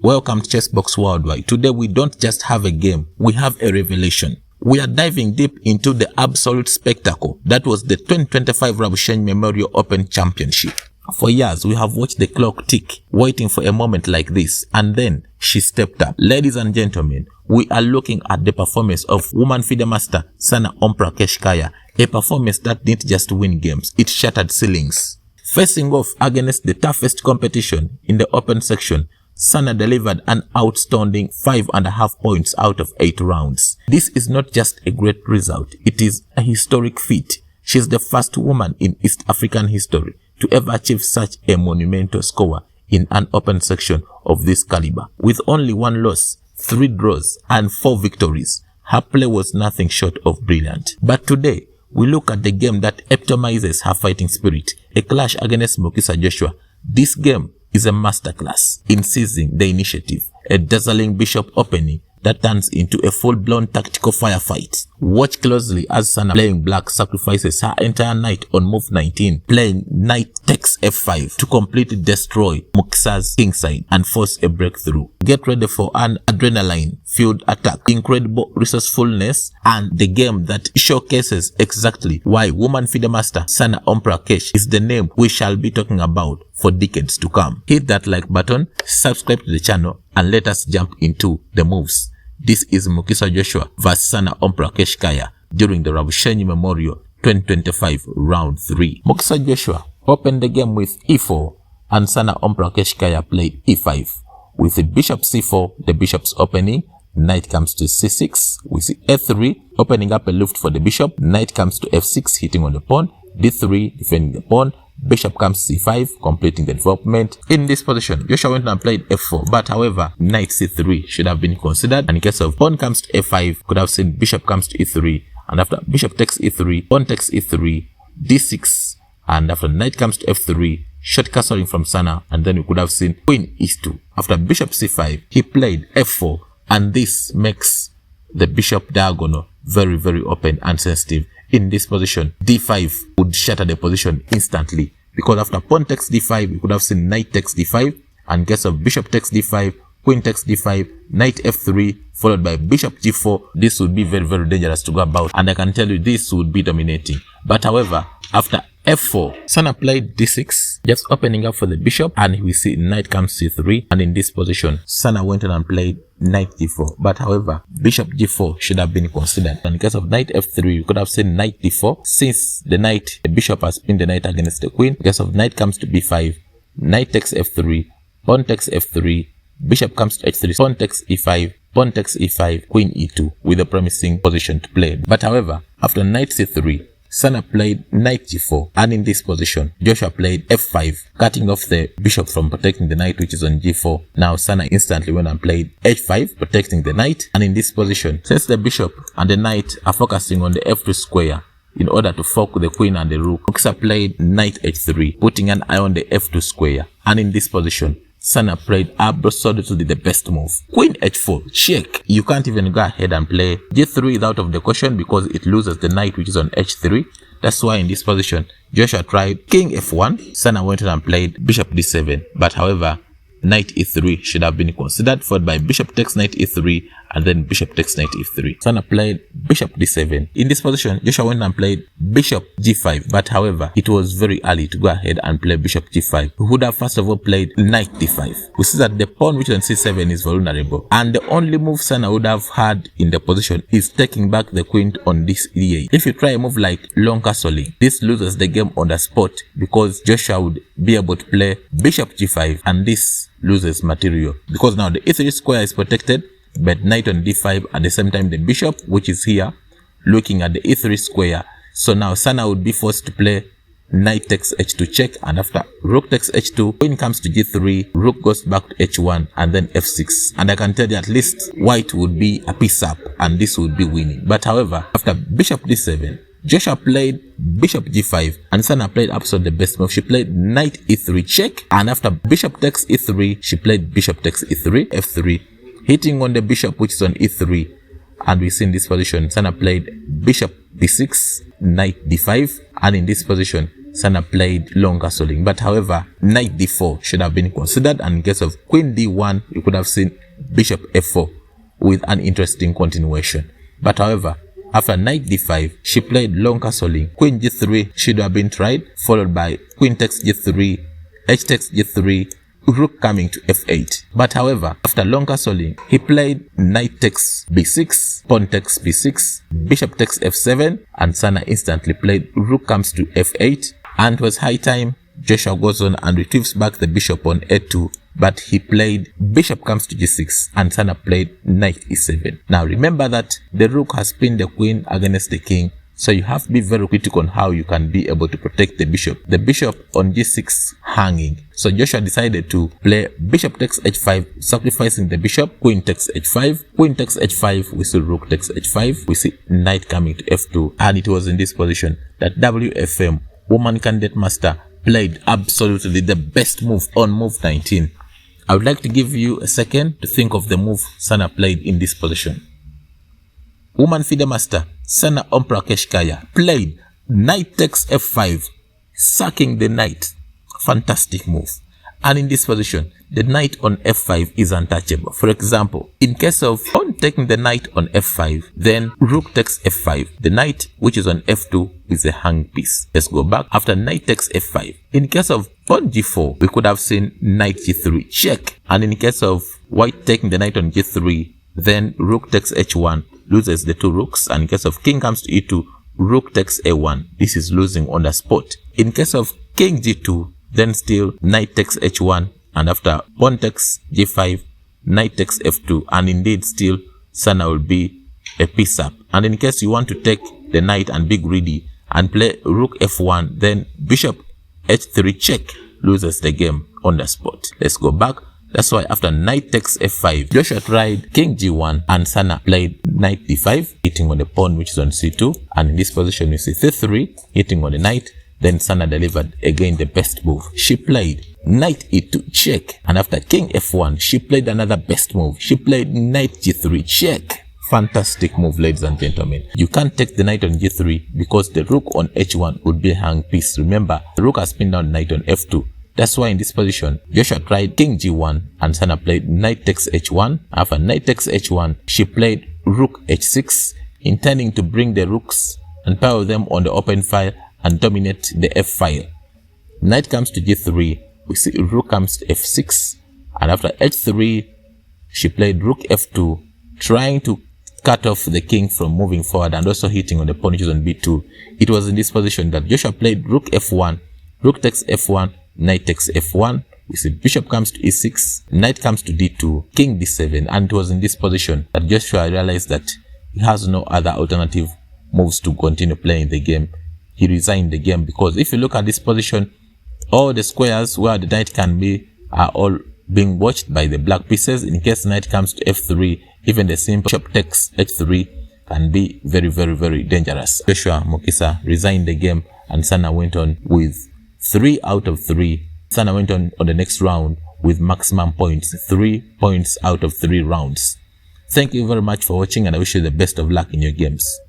Welcome to Chessbox Worldwide. Today we don't just have a game, we have a revelation. We are diving deep into the absolute spectacle that was the 2025 Rwabushenyi Open Championship. For years, we have watched the clock tick, waiting for a moment like this, and then she stepped up. Ladies and gentlemen, we are looking at the performance of woman FIDE master Sana Omprakash Kayyar, a performance that didn't just win games, it shattered ceilings. Facing off against the toughest competition in the open section, Sana delivered an outstanding 5.5 points out of 8 rounds. This is not just a great result, it is a historic feat. She is the first woman in East African history to ever achieve such a monumental score in an open section of this caliber. With only 1 loss, 3 draws, and 4 victories, her play was nothing short of brilliant. But today, we look at the game that epitomizes her fighting spirit, a clash against Mukisa Joshua. This game is a masterclass in seizing the initiative, a dazzling bishop opening that turns into a full-blown tactical firefight. Watch closely as Sana playing black sacrifices her entire knight on move 19, playing knight takes f5 to completely destroy Mukisa's kingside and force a breakthrough. Get ready for an adrenaline-fueled attack, incredible resourcefulness, and the game that showcases exactly why woman FIDE master Sana Omprakash is the name we shall be talking about for decades to come. Hit that like button, subscribe to the channel, and let us jump into the moves. This is Mukisa Joshua vs Sana Omprakash Kayyar during the Rwabushenyi Memorial 2025 Round 3. Mukisa Joshua opened the game with e4 and Sana Omprakash Kayyar played e5. With the bishop c4, the bishop's opening, knight comes to c6. We see a3 opening up a loop for the bishop, knight comes to f6 hitting on the pawn, d3 defending the pawn, bishop comes c5, completing the development. In this position, Joshua went and played f4, but however, knight c3 should have been considered. And in case of pawn comes to f5, could have seen bishop comes to e3, and after bishop takes e3, pawn takes e3, d6, and after knight comes to f3, short castling from Sana, and then we could have seen queen e2. After bishop c5, he played f4, and this makes the bishop diagonal very open and sensitive. In this position, d5 would shatter the position instantly, because after pawn takes d5, we could have seen knight takes d5, and in case of bishop takes d5, queen takes d5, knight f3, followed by bishop g4. This would be very dangerous to go about, and I can tell you this would be dominating. But however, after f4, Sana played d6, just opening up for the bishop, and we see knight comes c3, and in this position, Sana went on and played knight d4. But however, bishop g4 should have been considered. And in case of knight f3, we could have seen knight d4, since the bishop has pinned the knight against the queen. In case of knight comes to b5, knight takes f3, pawn takes f3, bishop comes to h3, pawn takes e5, pawn takes e5, queen e2, with a promising position to play. But however, after knight c3, Sana played knight g4, and in this position, Joshua played f5, cutting off the bishop from protecting the knight, which is on g4. Now Sana instantly went and played h5, protecting the knight, and in this position, since the bishop and the knight are focusing on the f2 square in order to fork the queen and the rook, Mukisa played knight h3, putting an eye on the f2 square, and in this position, Sana played absolutely the best move. Queen h4, check. You can't even go ahead and play g3 is out of the question because it loses the knight which is on h3. That's why in this position, Joshua tried king f1. Sana went on and played bishop d7. But however, knight e3 should have been considered, followed by bishop takes knight e3, and then bishop takes knight e3. Sana played bishop d7. In this position, Joshua went and played bishop g5, but however, it was very early to go ahead and play bishop g5. We would have first of all played knight d5. We see that the pawn which is on c7 is vulnerable, and the only move Sana would have had in the position is taking back the queen on this e8. If you try a move like long castling, this loses the game on the spot because Joshua would be able to play bishop g5, and this loses material because now the e3 square is protected, but knight on d5 at the same time the bishop, which is here looking at the e3 square. So now Sana would be forced to play knight takes h2 check, and after rook takes h2, queen comes to g3, rook goes back to h1, and then f6. And I can tell you at least white would be a piece up, and this would be winning. But however, after bishop d7, Joshua played bishop g5, and Sana played absolutely the best move. She played knight e3 check, and after bishop takes e3, she played bishop takes e3, f3, hitting on the bishop which is on e3. And we see in this position, Sana played bishop d6, knight d5, and in this position, Sana played long castling. But however, knight d4 should have been considered, and in case of queen d1, you could have seen bishop f4 with an interesting continuation. But however, after knight d5, she played long castling. Queen g3 should have been tried, followed by queen takes g3, h takes g3, rook coming to f8. But however, after long castling, he played knight takes b6, pawn takes b6, bishop takes f7, and Sana instantly played rook comes to f8. And it was high time. Joshua goes on and retrieves back the bishop on a2, but he played bishop comes to g6, and Sana played knight e7. Now remember that the rook has pinned the queen against the king, so you have to be very critical on how you can be able to protect the bishop. The bishop on g6 hanging. So Joshua decided to play bishop takes h5, sacrificing the bishop. Queen takes h5, queen takes h5, we see rook takes h5, we see knight coming to f2, and it was in this position that WFM Woman Candidate Master played absolutely the best move on move 19. I would like to give you a second to think of the move Sana played in this position. Woman FIDE Master Sana Omprakash Kayyar played knight takes f5, sacking the knight. Fantastic move. And in this position, the knight on f5 is untouchable. For example, in case of pawn taking the knight on f5, then rook takes f5. The knight, which is on f2, is a hang piece. Let's go back. After knight takes f5, in case of pawn g4, we could have seen knight g3, check. And in case of white taking the knight on g3, then rook takes h1, loses the two rooks. And in case of king comes to e2, rook takes a1. This is losing on the spot. In case of king g2, then still knight takes h1, and after pawn takes g5, knight takes f2, and indeed still Sana will be a piece up. And in case you want to take the knight and be greedy and play rook f1, then bishop h3 check, loses the game on the spot. Let's go back. That's why after knight takes f5, Joshua tried king g1, and Sana played knight d5, hitting on the pawn which is on c2, and in this position we see c3 hitting on the knight. Then Sana delivered again the best move. She played knight e2 check, and after king f1, she played another best move. She played knight g3 check. Fantastic move, ladies and gentlemen. You can't take the knight on g3 because the rook on h1 would be a hang piece. Remember, the rook has pinned down knight on f2. That's why in this position, Joshua tried king g1, and Sana played knight takes h1. After knight takes h1, she played rook h6, intending to bring the rooks and power them on the open file and dominate the f file. Knight comes to g3, we see rook comes to f6, and after h3, she played rook f2, trying to cut off the king from moving forward and also hitting on the pawn which is on b2. It was in this position that Joshua played rook f1, rook takes f1, knight takes f1, we see bishop comes to e6, knight comes to d2, king d7, and it was in this position that Joshua realized that he has no other alternative moves to continue playing the game. He resigned the game, because if you look at this position, all the squares where the knight can be are all being watched by the black pieces. In case knight comes to f3, even the simple bishop takes h3 can be very, very, very dangerous. Joshua Mukisa resigned the game, and Sana went on with 3 out of 3. Sana went on the next round with maximum points, 3 points out of 3 rounds. Thank you very much for watching, and I wish you the best of luck in your games.